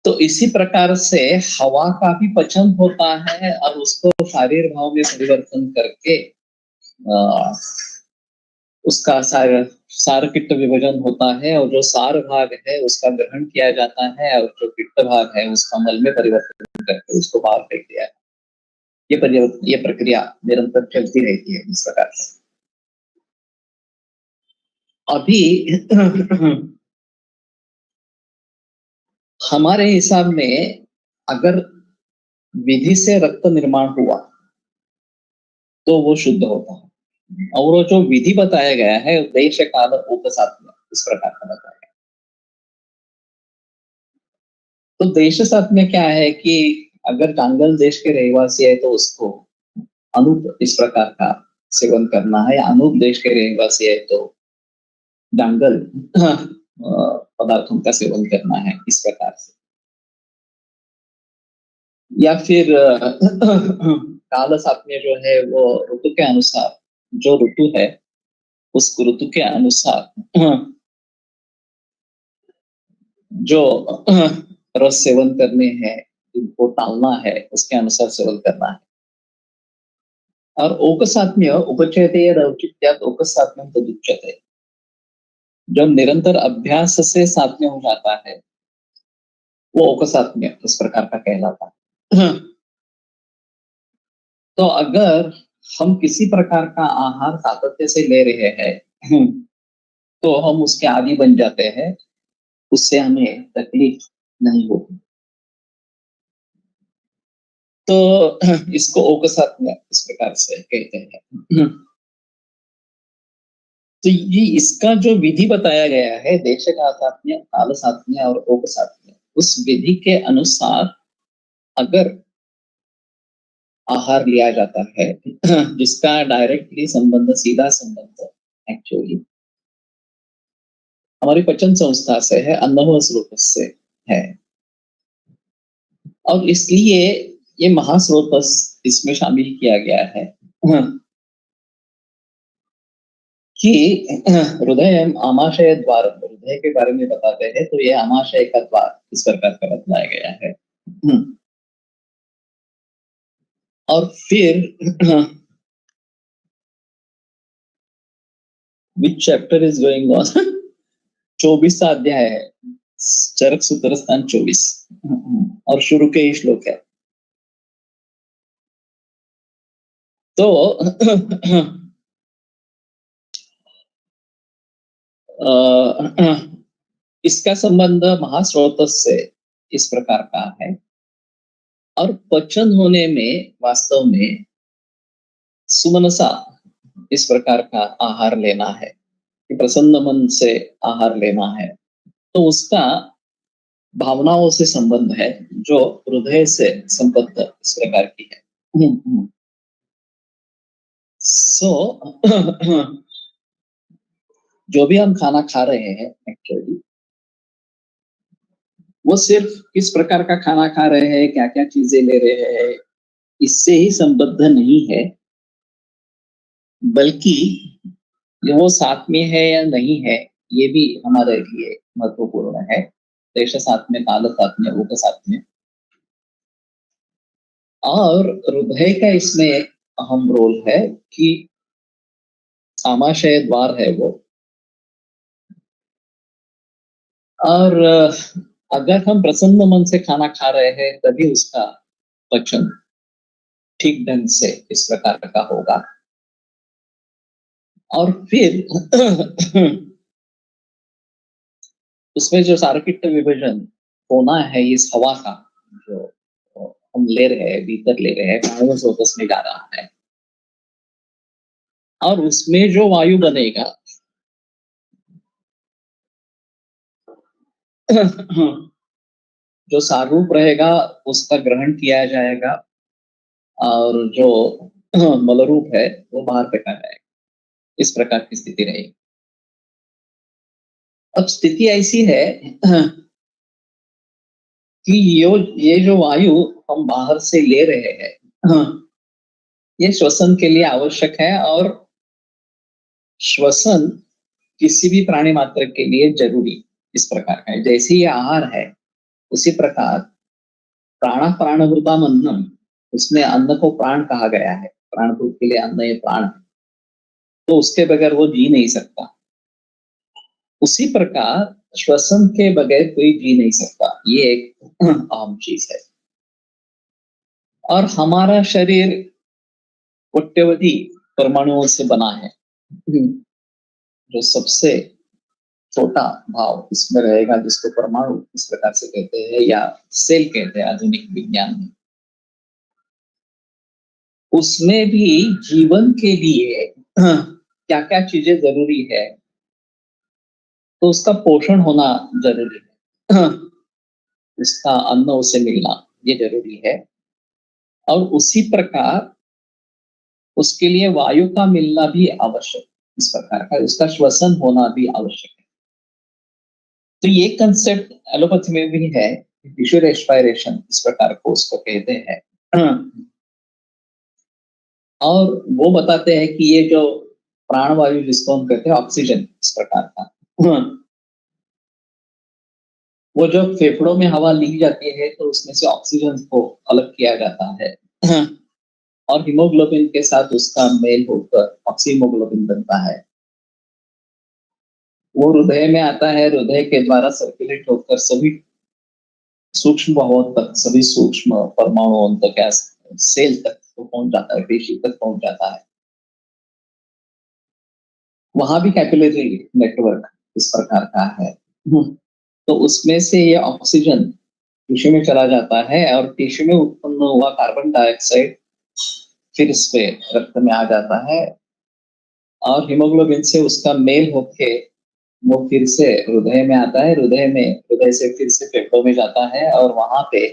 तो इसी प्रकार से हवा का भी पचन होता है और उसको शारीर भाव में परिवर्तन करके उसका सार पित्त विभाजन होता है और जो सार भाग है उसका ग्रहण किया जाता है और जो पित्त भाग है उसका मल में परिवर्तन करके उसको बाहर फेंक दिया है। ये प्रक्रिया निरंतर चलती रहती है इस प्रकार से। अभी हमारे हिसाब में अगर विधि से रक्त निर्माण हुआ तो वो शुद्ध होता है, और वो जो विधि बताया गया है देश काल उपसात्य इस प्रकार का बताया गया। तो देश साथ में क्या है कि अगर टांगल देश के रहवासी है तो उसको अनूप इस प्रकार का सेवन करना है, अनूप देश के रहवासी है तो डांगल पदार्थों का सेवन करना है इस प्रकार से। या फिर काल सात्म्य जो है वो ऋतु के अनुसार, जो ऋतु है उस ऋतु के अनुसार जो रस सेवन करने हैं इनको टालना है, उसके अनुसार सेवन करना है। और औकसात्म्य उपचयते औचित्यात् औकसात्म्यं तदुच्यते, जो निरंतर अभ्यास से सात्म्य हो जाता है वो औकसात्म्य इस प्रकार का कहलाता है। तो अगर हम किसी प्रकार का आहार सातत्य से ले रहे हैं तो हम उसके आदी बन जाते हैं, उससे हमें तकलीफ नहीं होती। तो इसको औकसात्म्य इस प्रकार से कहते हैं। तो ये इसका जो विधि बताया गया है देश का सात्म्य, काल सात्म्य और औकसात्म्य, उस विधि के अनुसार अगर आहार लिया जाता है जिसका डायरेक्टली संबंध, सीधा संबंध एक्चुअली हमारी पचन संस्था से है, अन्नव स्रोत से है, और इसलिए ये महास्रोत इसमें शामिल किया गया है कि हृदय आमाशय द्वार, हृदय के बारे में बताते हैं तो ये आमाशय का द्वार इस प्रकार का बतलाया गया है। और फिर विच चैप्टर इज गोइंग ऑन 24 अध्याय है, चरक सूत्र स्थान 24 और शुरू के ही श्लोक है। तो इसका संबंध महास्रोत से इस प्रकार का है, और पचन होने में वास्तव में सुमनसा इस प्रकार का आहार लेना है, कि प्रसन्न मन से आहार लेना है, तो उसका भावनाओं से संबंध है जो हृदय से संबद्ध इस प्रकार की है। सो जो भी हम खाना खा रहे हैं एक्चुअली वो सिर्फ किस प्रकार का खाना खा रहे हैं, क्या क्या चीजें ले रहे हैं, इससे ही संबद्ध नहीं है, बल्कि वो साथ में है या नहीं है ये भी हमारे लिए महत्वपूर्ण है। देश साथ में, काल साथ में, उप साथ में, और हृदय का इसमें अहम रोल है कि आमाशय द्वार है वो, और अगर हम प्रसन्न मन से खाना खा रहे हैं तभी उसका पचन ठीक ढंग से इस प्रकार का होगा। और फिर उसमें जो सारपित्त विभाजन होना है इस हवा का, जो हम ले रहे हैं, भीतर ले रहे हैं, प्राणोस में जा रहा है, और उसमें जो वायु बनेगा जो सारूप रहेगा उसका ग्रहण किया जाएगा, और जो मलरूप है वो बाहर फेंका जाएगा, इस प्रकार की स्थिति रहेगी। अब स्थिति ऐसी है कि ये जो वायु हम बाहर से ले रहे हैं ये श्वसन के लिए आवश्यक है, और श्वसन किसी भी प्राणी मात्र के लिए जरूरी इस प्रकार का है। जैसे ये आहार है उसी प्रकार प्राण प्राणभूतम अन्नम, उसमें अन्न को प्राण कहा गया है, प्राणभूत के लिए अन्न ये प्राण है, तो उसके बगैर वो जी नहीं सकता। उसी प्रकार श्वसन के बगैर कोई जी नहीं सकता, ये एक आम चीज है। और हमारा शरीर कोट्यवधि परमाणुओं से बना है। जो सबसे छोटा भाव इसमें रहेगा, जिसको परमाणु इस प्रकार से कहते हैं या सेल कहते हैं आधुनिक विज्ञान में, उसमें भी जीवन के लिए क्या क्या चीजें जरूरी है, तो उसका पोषण होना जरूरी है। उसका अन्न उसे मिलना ये जरूरी है। और उसी प्रकार उसके लिए वायु का मिलना भी आवश्यक, इस प्रकार का उसका श्वसन होना भी आवश्यक है। तो ये कंसेप्ट एलोपैथी में भी है, टिश्यू रेस्पिरेशन इस प्रकार को उसको कहते हैं। और वो बताते हैं कि ये जो प्राणवायु जिसको हम कहते हैं ऑक्सीजन इस प्रकार का, वो जब फेफड़ों में हवा ली जाती है तो उसमें से ऑक्सीजन को अलग किया जाता है और हीमोग्लोबिन के साथ उसका मेल होकर ऑक्सीमोग्लोबिन बनता है। वो हृदय में आता है, हृदय के द्वारा सर्कुलेट होकर सभी सूक्ष्म भावों तक, सभी सूक्ष्म परमाणुओं तक या सेल तक तो पहुंच जाता है, पेशी तक पहुंच जाता है। वहां भी कैपिलरी नेटवर्क इस प्रकार का है। तो उसमें से ये ऑक्सीजन टिश्यू में चला जाता है और टिश्यू में उत्पन्न हुआ कार्बन डाइऑक्साइड फिर इस पे रक्त में आ जाता है और हीमोग्लोबिन से उसका मेल होके वो फिर से हृदय में आता है, हृदय से फिर से फेफड़ों में जाता है और वहां पे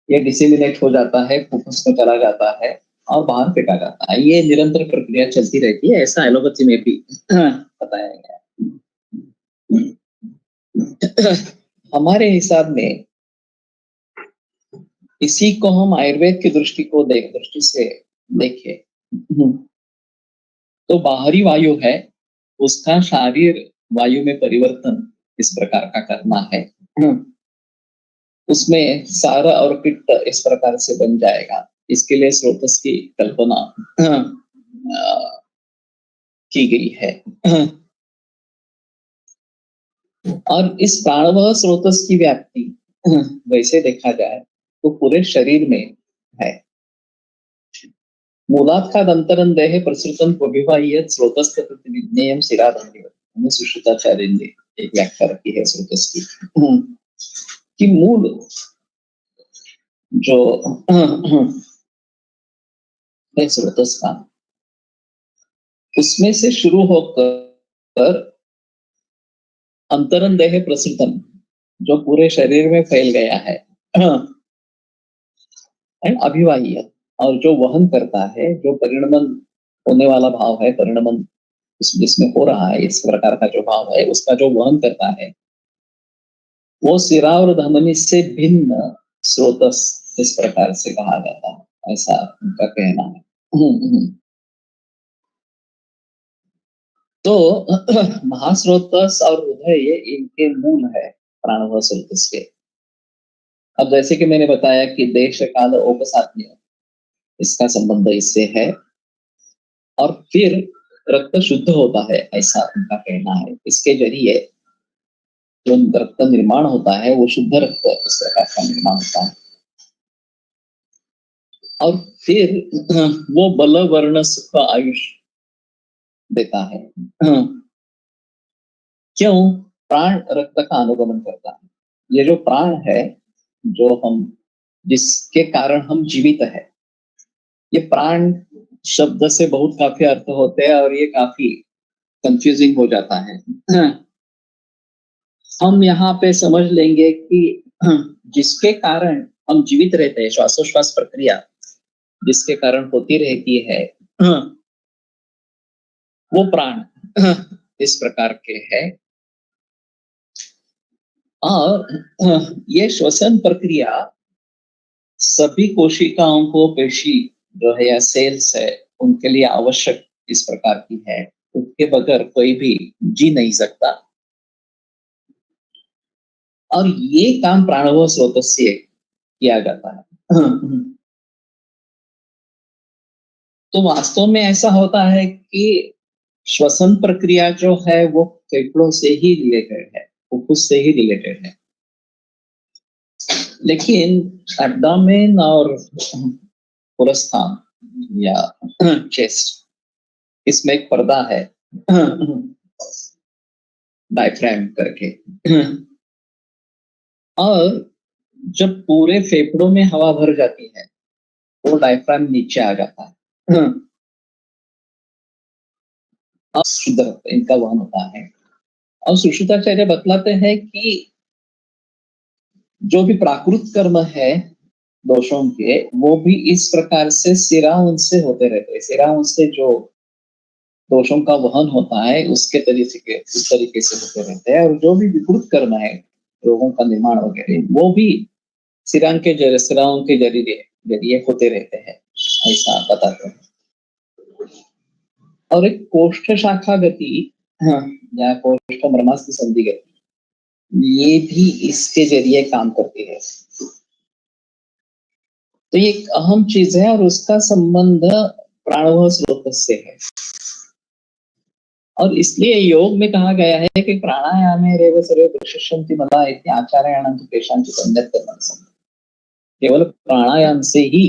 ये डिसेमिनेट हो जाता है, फुफ्फुस में चला जाता है और बाहर फेंका जाता है। ये निरंतर प्रक्रिया चलती रहती है, ऐसा एलोपैथी में भी बताया गया है। हमारे हिसाब में इसी को हम आयुर्वेद की दृष्टि से देखें तो बाहरी वायु है, उसका शारीर वायु में परिवर्तन इस प्रकार का करना है। उसमें सारा और पित्त इस प्रकार से बन जाएगा, इसके लिए स्रोतस की कल्पना की गई है। और इस प्राणवह स्रोतस की व्याप्ति वैसे देखा जाए तो पूरे शरीर में है। मूलात्खादंतरं देहे प्रसृतं प्रविवाह्य स्रोतस्य प्रतिविज्ञेयं शिराधार्य, सुश्रुताचार्य ने एक व्याख्या रखी है स्रोतस की कि मूल जो है स्रोतस का, उसमें से शुरू होकर अंतरन देह प्रसृतम, जो पूरे शरीर में फैल गया है, अभिवाह्य, और जो वहन करता है, जो परिणमन होने वाला भाव है, परिणमन जिसमें हो रहा है, इस प्रकार का जो भाव है उसका जो वहन करता है, वो सिरा और धमनी से भिन्न स्रोतस इस प्रकार से कहा जाता है, ऐसा उनका कहना है। तो महास्रोतस और हृदय ये इनके मूल है प्राणव स्रोतस के। अब जैसे कि मैंने बताया कि देश काल औपसात्य इसका संबंध इससे है और फिर रक्त शुद्ध होता है, ऐसा उनका कहना है। इसके जरिए जो रक्त निर्माण होता है वो शुद्ध रक्त इस प्रकार का निर्माण होता है और फिर वो बल वर्ण सुख आयुष देता है। क्यों? प्राण रक्त का अनुगमन करता है। ये जो प्राण है, जो हम जिसके कारण हम जीवित है, ये प्राण शब्द से बहुत काफी अर्थ होते हैं और ये काफी कंफ्यूजिंग हो जाता है। हम यहाँ पे समझ लेंगे कि जिसके कारण हम जीवित रहते हैं, श्वासोश्वास प्रक्रिया जिसके कारण होती रहती है, वो प्राण इस प्रकार के है। और ये श्वसन प्रक्रिया सभी कोशिकाओं को, पेशी जो है या सेल्स है, उनके लिए आवश्यक इस प्रकार की है। उसके बगैर कोई भी जी नहीं सकता। और ये काम प्राणव स्रोत से किया जाता है। तो वास्तव में ऐसा होता है कि श्वसन प्रक्रिया जो है वो फेफड़ों से ही रिलेटेड है, फुफ्फुस से ही रिलेटेड है, लेकिन एब्डोमेन और पुरस्थान या चेस्ट, इसमें एक पर्दा है डायफ्राम करके, और जब पूरे फेफड़ों में हवा भर जाती है वो डायफ्राम नीचे आ जाता है और शुद्ध रक्त इनका वहन होता है। और सुश्रुताचार्य बतलाते हैं कि जो भी प्राकृत कर्म है दोषों के, वो भी इस प्रकार से सिराउन से होते रहते हैं। सिराउन से जो दोषों का वहन होता है उसके तरीके उस तरीके से होते रहते हैं, और जो भी विकृत कर्म है रोगों का निर्माण वगैरह, वो भी सिराओं के जरिए जरिए होते रहते हैं, ऐसा बताते हैं। और एक कोष्ठ शाखा गति, हाँ, या कोष्ठ मर्मास्थ संधि गति, ये भी इसके जरिए काम करती है। तो ये एक अहम चीज है और उसका संबंध प्राणव स्रोत से है। और इसलिए योग में कहा गया है कि प्राणायाम रेव सर्वे प्रशिष्यन्ति मला इति आचार्याणां तु केषांचित् अन्यत् कर्मणि सन्ति। केवल प्राणायाम से ही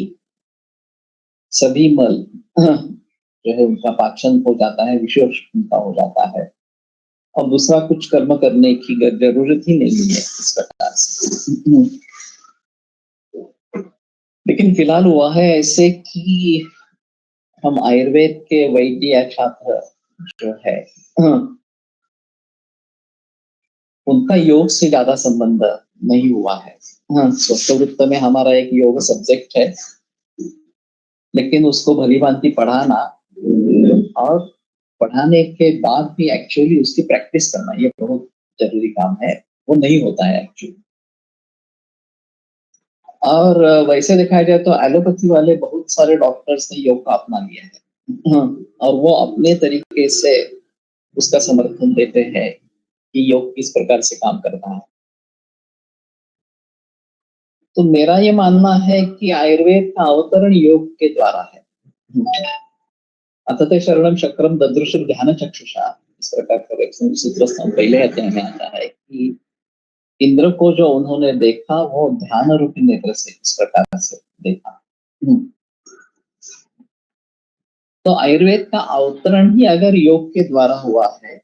सभी मल जो है उनका पाचन हो जाता है, विशेष उनका हो जाता है, और दूसरा कुछ कर्म करने की जरूरत ही नहीं है इस प्रकार से। लेकिन फिलहाल हुआ है ऐसे कि हम आयुर्वेद के वैद्य या छात्र जो है उनका योग से ज्यादा संबंध नहीं हुआ है। हाँ, स्वस्थवृत्त में हमारा एक योग सब्जेक्ट है, लेकिन उसको भली भांति पढ़ाना और पढ़ाने के बाद भी एक्चुअली उसकी प्रैक्टिस करना, ये बहुत जरूरी काम है, वो नहीं होता है एक्चुअली। और वैसे देखा जाए तो एलोपैथी वाले बहुत सारे डॉक्टर्स ने योग का अपना लिया है। हाँ, और वो अपने तरीके से उसका समर्थन देते हैं कि योग किस प्रकार से काम करता है। तो मेरा ये मानना है कि आयुर्वेद का अवतरण योग के द्वारा है। अतः शरणम चक्रम ददृश ध्यान चक्षुषा, इस प्रकार का एक सूत्र पहले अध्याय में आता है कि इंद्र को जो उन्होंने देखा वो ध्यान रूपी नेत्र से इस प्रकार से देखा। तो आयुर्वेद का अवतरण ही अगर योग के द्वारा हुआ है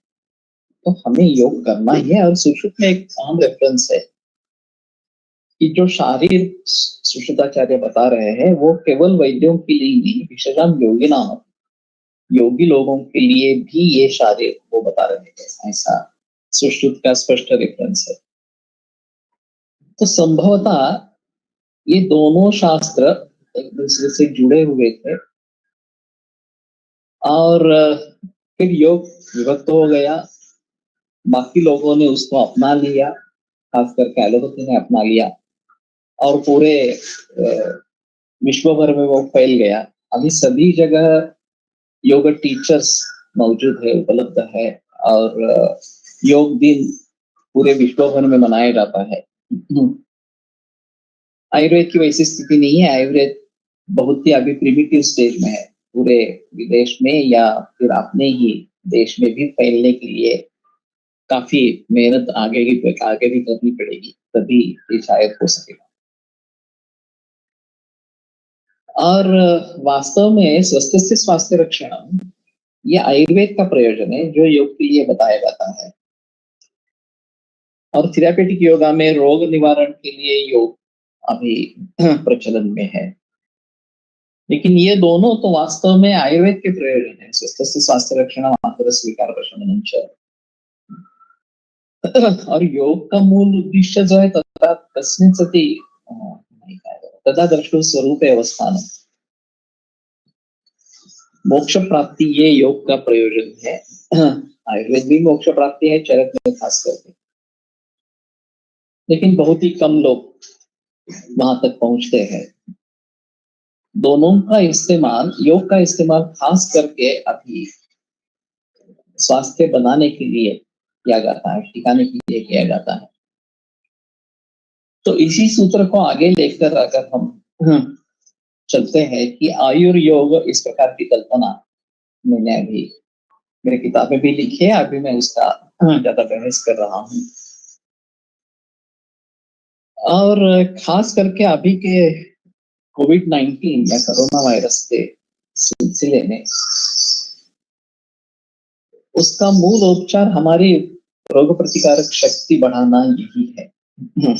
तो हमें योग करना ही है। और सुश्रुत में एक अहम रेफरेंस है कि जो शारीर सुश्रुताचार्य बता रहे हैं वो केवल वैद्यों के लिए नहीं, विशेषण योगी नाम योगी लोगों के लिए भी ये शारीर वो बता रहे हैं, ऐसा सुश्रुत का स्पष्ट रेफरेंस है। तो संभवतः ये दोनों शास्त्र एक दूसरे से जुड़े हुए थे, और फिर योग विभक्त हो गया, बाकी लोगों ने उसको अपना लिया, खास करके एलोपैथी ने अपना लिया, और पूरे विश्व भर में वो फैल गया। अभी सभी जगह योग टीचर्स मौजूद है, उपलब्ध है, और योग दिन पूरे विश्व भर में मनाया जाता है। आयुर्वेद की वैसी स्थिति नहीं है। आयुर्वेद बहुत ही अभी प्रिमिटिव स्टेज में है। पूरे विदेश में या फिर अपने ही देश में भी फैलने के लिए काफी मेहनत आगे भी करनी पड़ेगी, तभी ये शायद हो सकेगा। और वास्तव में स्वस्थ से स्वास्थ्य रक्षण ये आयुर्वेद का प्रयोजन है जो योग के लिए बताया जाता है। और थेरापेटिक योगा में रोग निवारण के लिए योग अभी प्रचलन में है। लेकिन ये दोनों तो वास्तव में आयुर्वेद के प्रयोजन है। स्वस्थ से स्वास्थ्य रक्षण मात्र स्वीकार प्रशमनम च। और योग का मूल उद्देश्य जो है तथा तस्मिन् सति तथा दृष्टु स्वरूप अवस्थान, मोक्ष प्राप्ति, ये योग का प्रयोजन है। आयुर्वेद भी मोक्ष प्राप्ति है चरक में खास करके, लेकिन बहुत ही कम लोग वहां तक पहुंचते हैं। दोनों का इस्तेमाल, योग का इस्तेमाल खास करके अभी स्वास्थ्य बनाने के लिए किया जाता है, टिकाने के लिए किया जाता है। तो इसी सूत्र को आगे लेकर अगर हम चलते हैं कि आयुर्योग इस प्रकार की कल्पना मैंने अभी मेरी किताबें भी लिखी है, अभी मैं उसका ज्यादा बहस कर रहा हूँ। और खास करके अभी के कोविड-19 या कोरोना वायरस के सिलसिले में उसका मूल उपचार हमारी रोग प्रतिकारक शक्ति बढ़ाना यही है।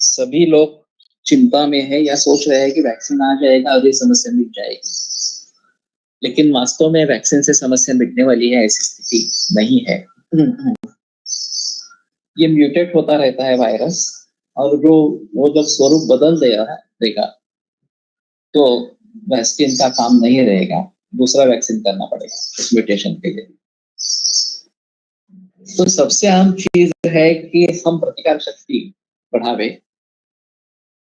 सभी लोग चिंता में है या सोच रहे हैं कि वैक्सीन आ जाएगा और ये समस्या मिट जाएगी, लेकिन वास्तव में वैक्सीन से समस्या मिटने वाली है ऐसी स्थिति नहीं है। ये म्यूटेट होता रहता है वायरस, और जो वो जब स्वरूप बदल देगा तो वैक्सीन का काम नहीं रहेगा, दूसरा वैक्सीन करना पड़ेगा इस म्यूटेशन के लिए। तो सबसे अहम चीज है कि हम प्रतिकार शक्ति बढ़ावे,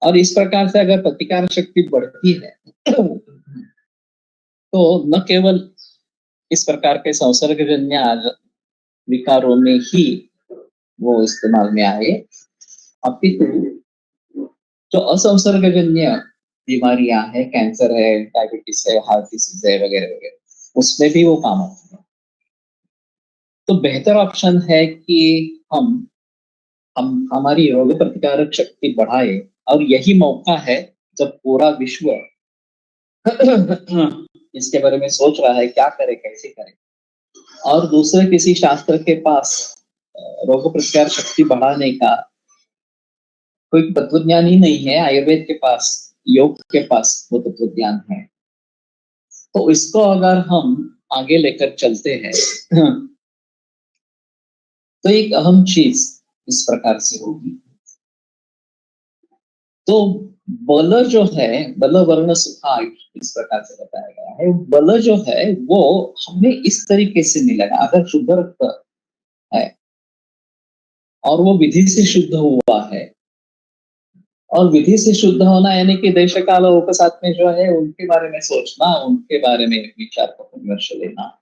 और इस प्रकार से अगर प्रतिकार शक्ति बढ़ती है तो न केवल इस प्रकार के संसर्गजन्य विकारों में ही वो इस्तेमाल में आए, अपितु जो असंसर्गजन्य बीमारियां हैं, कैंसर है, डायबिटीज है, हार्ट डिसीज है वगैरह वगैरह, उसमें भी वो काम आते हैं। तो बेहतर ऑप्शन है कि हम हमारी रोग प्रतिकारक शक्ति बढ़ाए, और यही मौका है जब पूरा विश्व इसके बारे में सोच रहा है क्या करे कैसे करे, और दूसरे किसी शास्त्र के पास रोग प्रतिकार शक्ति बढ़ाने का कोई तत्वज्ञान ही नहीं है। आयुर्वेद के पास, योग के पास वो तत्वज्ञान है। तो इसको अगर हम आगे लेकर चलते हैं तो एक अहम चीज इस प्रकार से होगी। तो बल जो है, बल वर्ण सुखा इस प्रकार से बताया गया है, बल जो है वो हमें इस तरीके से मिलेगा अगर शुद्ध रक्त है और वो विधि से शुद्ध हुआ है। और विधि से शुद्ध होना यानी कि देश काल उपसात में जो है उनके बारे में सोचना, उनके बारे में विचार विमर्श लेना,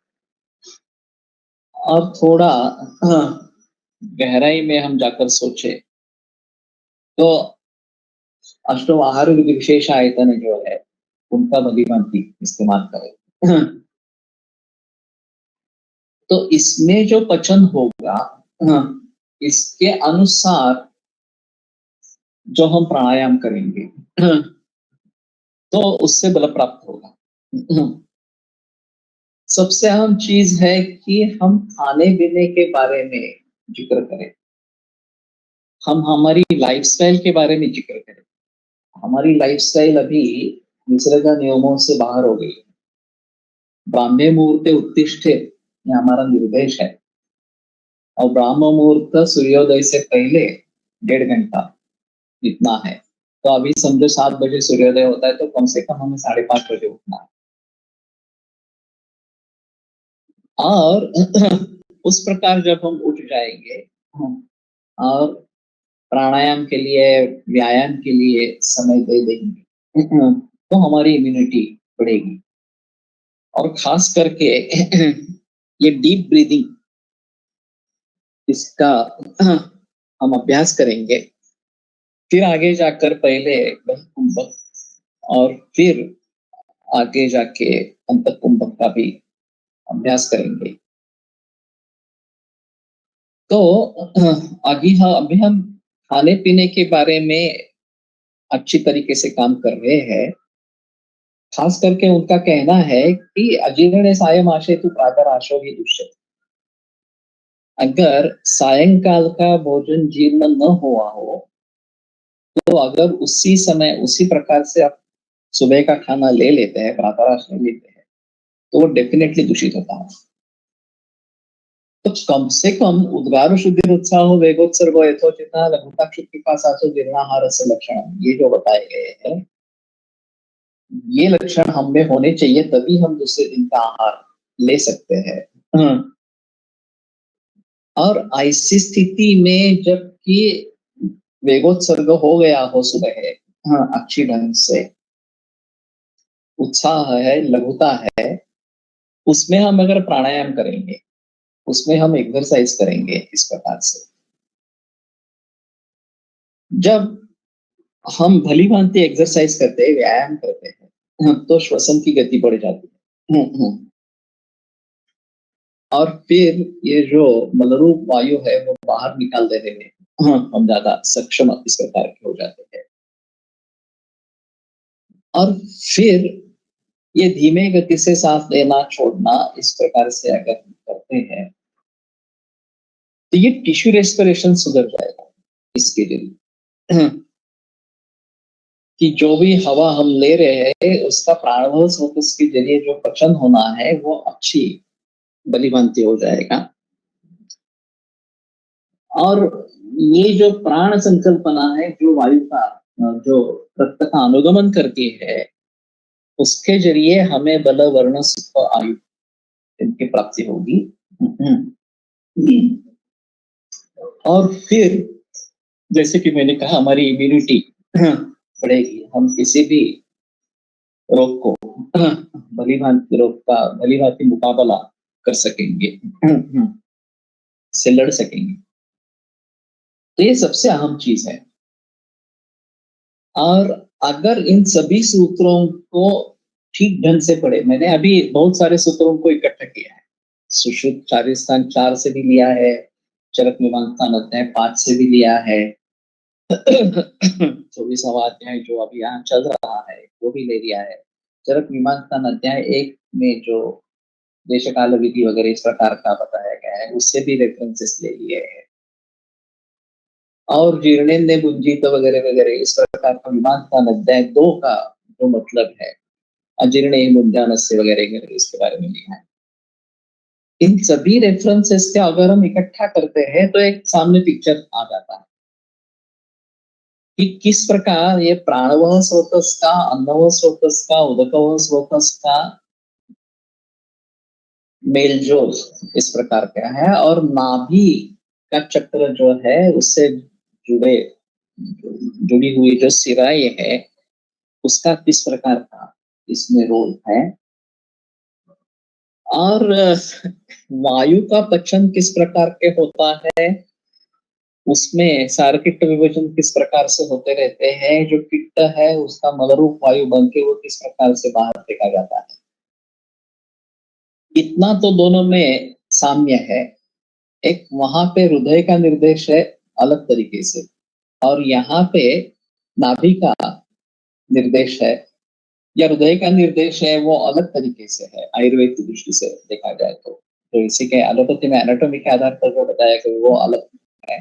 और थोड़ा गहराई में हम जाकर सोचे तो अष्टो आहार विधि विशेष आयतन जो है उनका भलीभांति इस्तेमाल करें। तो इसमें जो पचन होगा इसके अनुसार जो हम प्राणायाम करेंगे तो उससे बल प्राप्त होगा। सबसे अहम चीज है कि हम खाने पीने के बारे में जिक्र करें, हम हमारी लाइफस्टाइल के बारे में जिक्र करें। हमारी लाइफस्टाइल अभी निसर्ग नियमों से बाहर हो गई। ब्राह्मे मुहूर्ते उत्तिष्ठे ये हमारा निर्देश है, और ब्राह्म मुहूर्त सूर्योदय से पहले 1.5 घंटा इतना है। तो अभी समझो 7 बजे सूर्योदय होता है, तो कम से कम हमें 5:30 बजे उठना है। और उस प्रकार जब हम उठ जाएंगे और प्राणायाम के लिए, व्यायाम के लिए समय दे देंगे तो हमारी इम्यूनिटी बढ़ेगी। और खास करके ये डीप ब्रीदिंग, इसका हम अभ्यास करेंगे, फिर आगे जाकर पहले कुंभक और फिर आगे जाके अंत कुंभक का भी अभ्यास करेंगे। तो अभी हम खाने पीने के बारे में अच्छी तरीके से काम कर रहे हैं। खास करके उनका कहना है कि अजीर्ण सायं आशेतु प्रातः आशो ही दुष्यते। अगर सायंकाल का भोजन जीर्ण न हुआ हो तो अगर उसी समय उसी प्रकार से आप सुबह का खाना ले लेते हैं, प्रातः ले लेते हैं, तो वो डेफिनेटली दूषित होता है। तो कम से कम उद्गार शुद्धि उत्साह वेगोत्सर्गो यथोचिता लघुता क्षुत्ति का सासो जीर्णाहार से लक्षण, ये जो बताए गए हैं ये लक्षण हम में होने चाहिए, तभी हम दूसरे दिन का आहार ले सकते हैं। और ऐसी स्थिति में जबकि वेगोत्सर्ग हो गया हो सुबह है, अच्छी ढंग से उत्साह है, लघुता है, उसमें हम अगर प्राणायाम करेंगे, उसमें हम एक्सरसाइज करेंगे इस प्रकार से, जब हम भली भांति एक्सरसाइज करते हैं, व्यायाम करते हैं, तो श्वसन की गति बढ़ जाती है। और फिर ये जो मलरूप वायु है वो बाहर निकाल देने में हम ज्यादा सक्षम इस प्रकार के हो जाते हैं। और फिर ये धीमे गति से सांस लेना छोड़ना इस प्रकार से अगर हम करते हैं तो ये टिश्यू रेस्पिरेशन सुधर जाएगा इसके लिए। कि जो भी हवा हम ले रहे हैं उसका प्राणवायु स्रोत के जरिए जो पचन होना है वो अच्छी भली भांति हो जाएगा। और ये जो प्राण संकल्पना है जो वायु का जो रक्त का अनुगमन करती है उसके जरिए हमें बल वर्ण सुख आयु इनकी प्राप्ति होगी। और फिर जैसे कि मैंने कहा हमारी इम्यूनिटी बढ़ेगी, हम किसी भी रोग को भली भांति रोग का भली भांति मुकाबला कर सकेंगे, से लड़ सकेंगे। तो ये सबसे अहम चीज है। और अगर इन सभी सूत्रों को ठीक ढंग से पढ़े, मैंने अभी बहुत सारे सूत्रों को इकट्ठा किया है, सुश्रुत चारिस्थान 4 से भी लिया है, चरक मीमांसा अध्याय 5 से भी लिया है, 24वां अध्याय जो अभी यहाँ चल रहा है वो भी ले लिया है, चरक मीमांसा अध्याय 1 में जो देश काल विधि वगैरह इस प्रकार का बताया गया है उससे भी रेफरेंसेस ले लिए हैं। और जीर्णेन्द्र बुंजित वगैरह वगैरह इस प्रकार का मीमांसा अध्याय 2 का जो मतलब है अजीर्ण मुद्दानस्य वगैरह इसके बारे में लिखा है। इन सभी रेफरेंसेस से अगर हम इकट्ठा करते हैं तो एक सामने पिक्चर आ जाता है कि किस प्रकार ये प्राणवह स्रोतस का, अन्नवह स्रोतस का, उदकवह स्रोतस का मेलजोल इस प्रकार का है। और नाभि का चक्र जो है उससे जुड़ी हुई जो सिराए है उसका किस प्रकार का इसमें रोल है। और वायु का पचन किस प्रकार के होता है, उसमें सारकिट्ट विभाजन किस प्रकार से होते रहते हैं, जो किट्ट है उसका मलरूप वायु बन के वो किस प्रकार से बाहर फेंका जाता है। इतना तो दोनों में साम्य है। एक वहां पे हृदय का निर्देश है अलग तरीके से, और यहाँ पे नाभि का निर्देश है या हृदय का निर्देश है वो अलग तरीके से है आयुर्वेद की दृष्टि से देखा जाए तो इसी के एलोपैथी में एनाटॉमी के आधार पर जो बताया गया वो अलग है।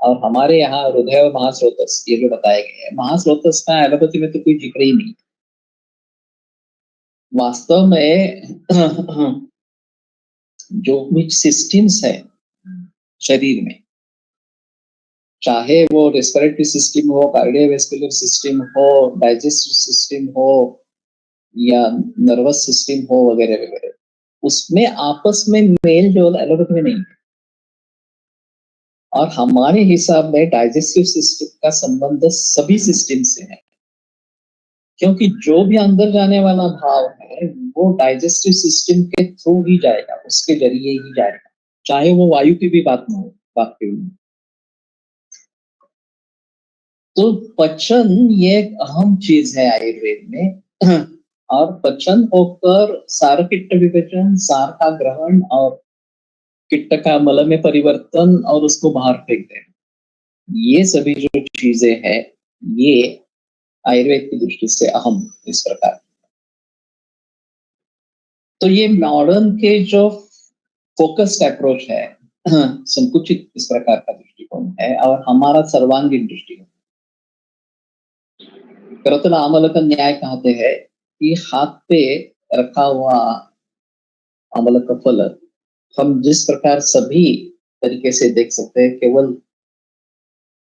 और हमारे यहाँ हृदय और महास्रोतस ये जो बताए गए हैं, महास्रोतस का एलोपैथी में तो कोई जिक्र ही नहीं। वास्तव में जो भी सिस्टम्स है शरीर में, चाहे वो रेस्पिरेटरी सिस्टम हो, कार्डियोवैस्कुलर सिस्टम हो, डाइजेस्टिव सिस्टम हो या नर्वस सिस्टम हो वगैरह वगैरह, उसमें आपस में मेल जोल एलोपैथी में नहीं है। और हमारे हिसाब में डाइजेस्टिव सिस्टम का संबंध सभी सिस्टम से है, क्योंकि जो भी अंदर जाने वाला भाव है वो डाइजेस्टिव सिस्टम के थ्रू ही जाएगा, उसके जरिए ही जाएगा, चाहे वो वायु की भी बात ना हो, बात क्यों नहीं। तो पचन ये एक अहम चीज है आयुर्वेद में। और पचन होकर सार किट्ट विभाजन, सार का ग्रहण और किट्ट का मल में परिवर्तन और उसको बाहर फेंक देना, ये सभी जो चीजें हैं ये आयुर्वेद की दृष्टि से अहम इस प्रकार। तो ये मॉडर्न के जो फोकस्ड अप्रोच है, संकुचित इस प्रकार का दृष्टिकोण है, और हमारा सर्वांगीण दृष्टिकोण। करतल आमल का न्याय कहते हैं कि हाथ पे रखा हुआ अमल का फल हम जिस प्रकार सभी तरीके से देख सकते हैं, केवल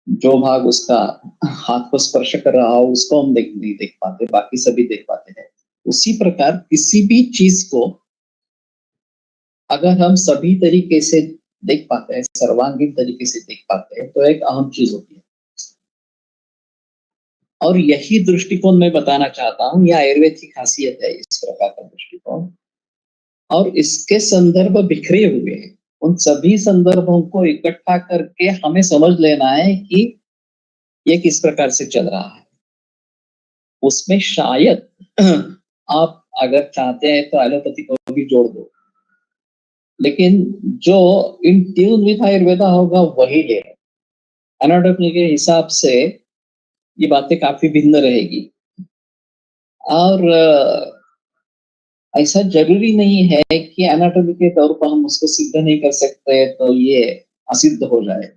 जो भाग उसका हाथ को स्पर्श कर रहा हो उसको हम नहीं देख पाते, बाकी सभी देख पाते हैं। उसी प्रकार किसी भी चीज को अगर हम सभी तरीके से देख पाते हैं, सर्वांगीण तरीके से देख पाते हैं, तो एक अहम चीज होती है। और यही दृष्टिकोण मैं बताना चाहता हूँ, यह आयुर्वेद की खासियत है इस प्रकार का दृष्टिकोण। और इसके संदर्भ बिखरे हुए हैं, उन सभी संदर्भों को इकट्ठा करके हमें समझ लेना है कि ये किस प्रकार से चल रहा है, उसमें शायद आप अगर चाहते हैं तो एलोपैथी को भी जोड़ दो, लेकिन जो इन ट्यून विथ आयुर्वेदा होगा वही ले। एनाटॉमी के हिसाब से ये बातें काफी भिन्न रहेगी। और ऐसा जरूरी नहीं है कि एनाटॉमी के तौर पर हम उसको सिद्ध नहीं कर सकते तो ये असिद्ध हो जाए।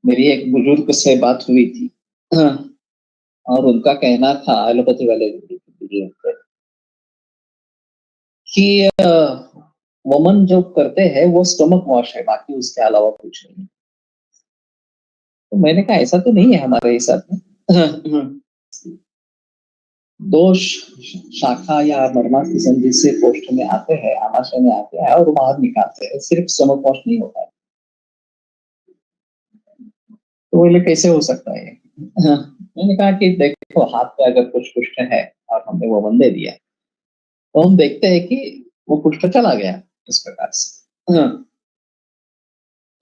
मेरी एक बुजुर्ग से बात हुई थी और उनका कहना था, एलोपैथी वाले बुजुर्ग थे, कि वमन जो करते हैं वो स्टमक वॉश है, बाकी उसके अलावा कुछ नहीं। तो मैंने कहा ऐसा तो नहीं है हमारे हिसाब में। दोष शाखा या मर्मास्थ संधि से कोष्ठ में आते हैं, आमाशय में आते हैं और बाहर निकालते हैं, सिर्फ स्टमक वॉश नहीं होता है। तो बोले कैसे हो सकता है? मैंने कहा कि देखो, हाथ पे अगर कुछ कुष्ठ है और हमने वो बंदे दिया तो हम देखते हैं कि वो कुष्ठ चला गया इस प्रकार से।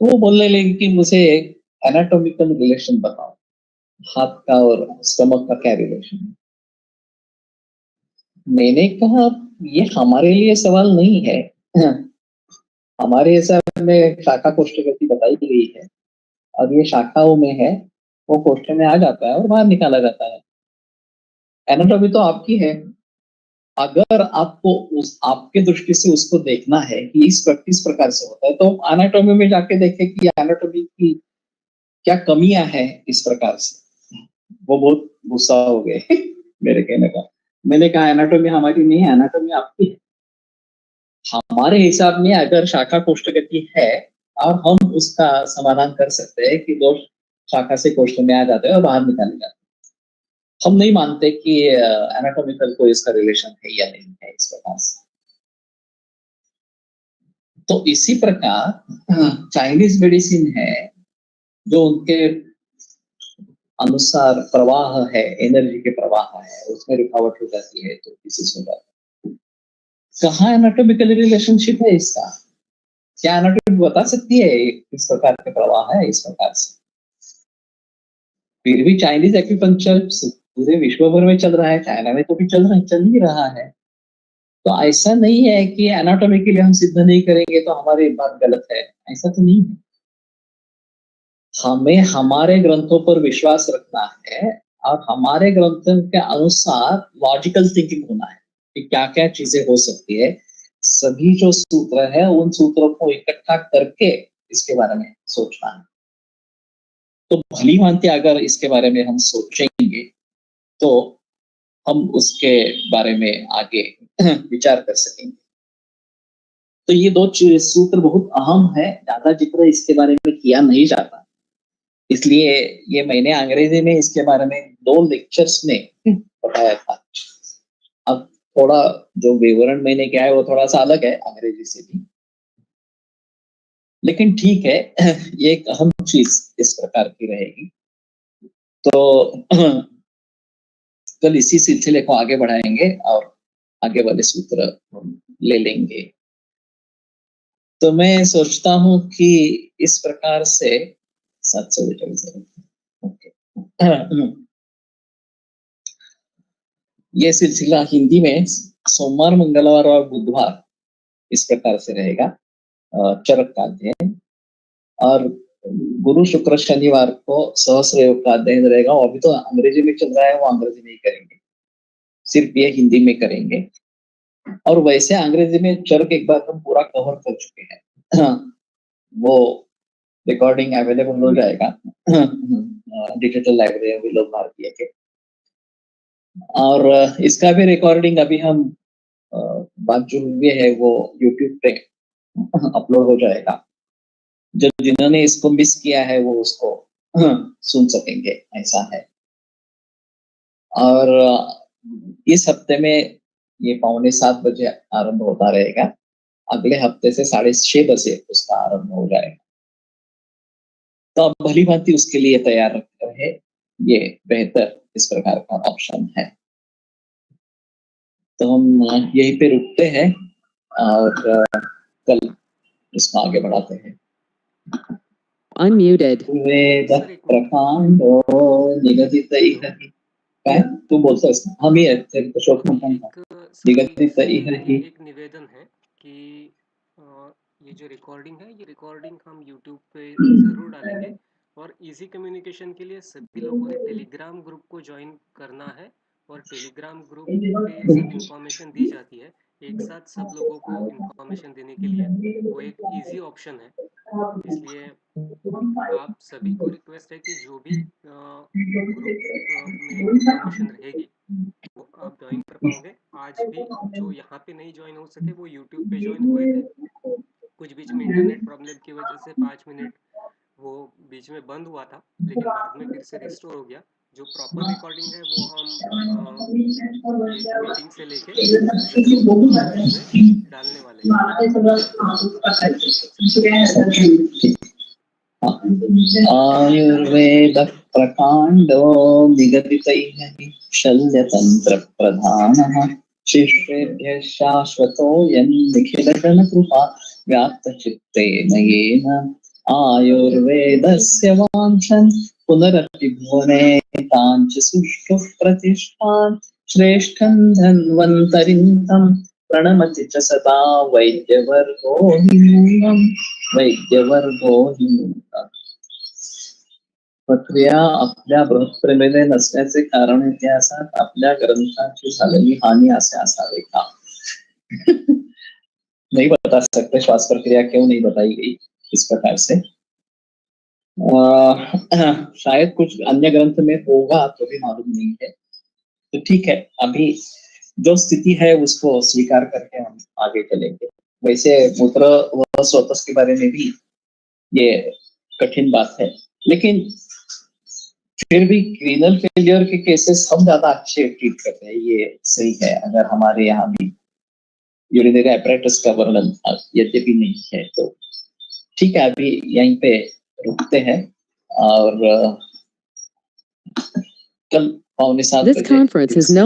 तो वो बोलने लगे कि मुझे एक एनाटॉमिकल रिलेशन बताओ, हाथ का और स्टमक का क्या रिलेशन है। मैंने कहा ये हमारे लिए सवाल नहीं है। हमारे हिसाब में शाखा कोष्ठगति बताई गई है और ये शाखाओं में है, वो कोष्ठ में आ जाता है और बाहर निकाला जाता है। एनाटॉमी तो आपकी है। अगर आपको उस आपके दृष्टि से उसको देखना है कि किस प्रकार से होता है, तो एनाटॉमी में जाके देखें कि एनाटॉमी की क्या कमियां हैं इस प्रकार से। वो बहुत गुस्सा हो गए मेरे कहने का। मैंने कहा एनाटॉमी हमारी नहीं है, एनाटॉमी आपकी है। हमारे हिसाब में अगर शाखा कोष्ठगति है और हम उसका समाधान कर सकते हैं कि दो शाखा से कोष्ठ में आ जाते हैं और बाहर निकाले जाते हैं। हम नहीं मानते कि एनाटॉमिकल कोई इसका रिलेशन है या नहीं है इस प्रकार से। तो इसी प्रकार चाइनीज मेडिसिन है जो उनके अनुसार प्रवाह है, एनर्जी के प्रवाह है, उसमें रुकावट हो जाती है तो डिसीज हो जाता है। कहाँ एनाटॉमिकल रिलेशनशिप है इसका? क्या एनाटॉमी बता सकती है किस प्रकार के प्रवाह है इस प्रकार से? फिर भी चाइनीज एक्यूपंक्चर पूरे विश्व भर में चल रहा है, चाइना में तो भी चल ही रहा है। तो ऐसा नहीं है कि एनाटॉमी के लिए हम सिद्ध नहीं करेंगे तो हमारी बात गलत है, ऐसा तो नहीं है। हमें हमारे ग्रंथों पर विश्वास रखना है और हमारे ग्रंथों के अनुसार लॉजिकल थिंकिंग होना है कि क्या क्या चीजें हो सकती है। सभी जो सूत्र है उन सूत्रों को इकट्ठा करके इसके बारे में सोचना है। तो भली भांति अगर इसके बारे में हम सोचेंगे तो हम उसके बारे में आगे विचार कर सकेंगे। तो ये दो सूत्र बहुत अहम है, ज्यादा जिक्र इसके बारे में किया नहीं जाता, इसलिए ये मैंने अंग्रेजी में इसके बारे में 2 लेक्चर्स में बताया था। अब थोड़ा जो विवरण मैंने किया है वो थोड़ा सा अलग है अंग्रेजी से भी, लेकिन ठीक है। ये एक अहम चीज इस प्रकार की रहेगी। तो कल इसी सिलसिले को आगे बढ़ाएंगे और आगे वाले सूत्र हम ले लेंगे। तो मैं सोचता हूँ कि इस प्रकार से 742 ओके। ये सिलसिला हिंदी में सोमवार, मंगलवार और बुधवार इस प्रकार से रहेगा, चरक का अध्ययन। और गुरु शुक्र शनिवार को सहस्र योग का अध्ययन रहेगा। वो अभी तो अंग्रेजी में चल रहा है, वो अंग्रेजी में ही करेंगे, सिर्फ ये हिंदी में करेंगे। और वैसे अंग्रेजी में चरक एक बार हम पूरा कवर कर चुके हैं। वो रिकॉर्डिंग अवेलेबल हो जाएगा डिजिटल लाइब्रेरी विलोक भारतीय के। और इसका भी रिकॉर्डिंग अभी हम बात जो हुई है वो यूट्यूब पे अपलोड हो जाएगा। जो जिन्होंने इसको मिस किया है वो उसको सुन सकेंगे, ऐसा है। और इस हफ्ते में ये 6:45 आरंभ होता रहेगा। अगले हफ्ते से 6:30 बजे उसका आरंभ हो जाएगा। तो आप भली भांति उसके लिए तैयार रहे, ये बेहतर इस प्रकार का ऑप्शन है। तो हम यहीं पे रुकते हैं और कल इसको आगे बढ़ाते हैं। Unmuted. वेद प्रकांडो निगदित इह हि. काय तू बोलतोस? हाँ मी आहे ते अशोक म्हणतात निगदित इह हि. एक निवेदन है कि ये जो रिकॉर्डिंग है ये रिकॉर्डिंग हम YouTube पे जरूर डालेंगे और इजी कम्युनिकेशन के लिए सभी लोगों ने टेलीग्राम ग्रुप को ज्वाइन करना है और टेलीग्राम ग्रुप पे सब इंफॉर्मेशन दी जाती है एक साथ सब लोगों को इंफॉर्मेशन देने के लिए वो एक इजी ऑप्शन है इसलिए आप सभी को रिक्वेस्ट है कि जो भी ग्रुप में इंफॉर्मेशन रहेगी वो आप ज्वाइन कर पाओगे आज भी जो यहाँ पे नहीं ज्वाइन हो सके वो यूट्यूब पे ज्वाइन हुए थे कुछ बीच में इंटरनेट प्रॉब्लम की वजह से 5 मिनट वो बीच में बंद हुआ था लेकिन बाद में फिर से रिस्टोर हो गया जो प्रॉपर रिकॉर्डिंग है वो हम ये मीटिंग से लेके यूट्यूब में डालने वाले हैं आयुर्वेद प्रकांडो निगदित इह हि शल्यतंत्र प्रधानः शिष्येभ्यः शाश्वतोऽयं निखिलजनकृपा व्याप्तचित्तेन येन आयुर्वेदस्य वाञ्छन् पुनरपि भुवने ताञ्च सुष्ठु प्रतिष्ठान् श्रेष्ठं धन्वन्तरिं तं प्रणमति च सदा वैद्यवर्गो हि मूलम् वैद्यवर्गो हि मूलम्. प्रक्रिया आपल्या बृहत्प्रेमेने नसण्याचे कारण इतिहासात आपल्या ग्रंथाची झालेली हानी असे असावे का? नहीं बता सकते श्वास प्रक्रिया क्यों नहीं बताई गई इस प्रकार से. शायद कुछ अन्य ग्रंथ में होगा तो भी मालूम नहीं है. तो ठीक है अभी जो स्थिति है उसको स्वीकार करके हम आगे चलेंगे. वैसे मूत्र व स्रोतस के बारे में भी ये कठिन बात है लेकिन फिर भी रीनल फेलियर के केसेस हम ज्यादा अच्छे ट्रीट करते हैं ये सही है. अगर हमारे यहाँ भी यूरिनरी अपैरेटस का वर्णन यद्यपि नहीं है तो ठीक है अभी यहीं पे रुकते हैं और कल 6:45 This conference is no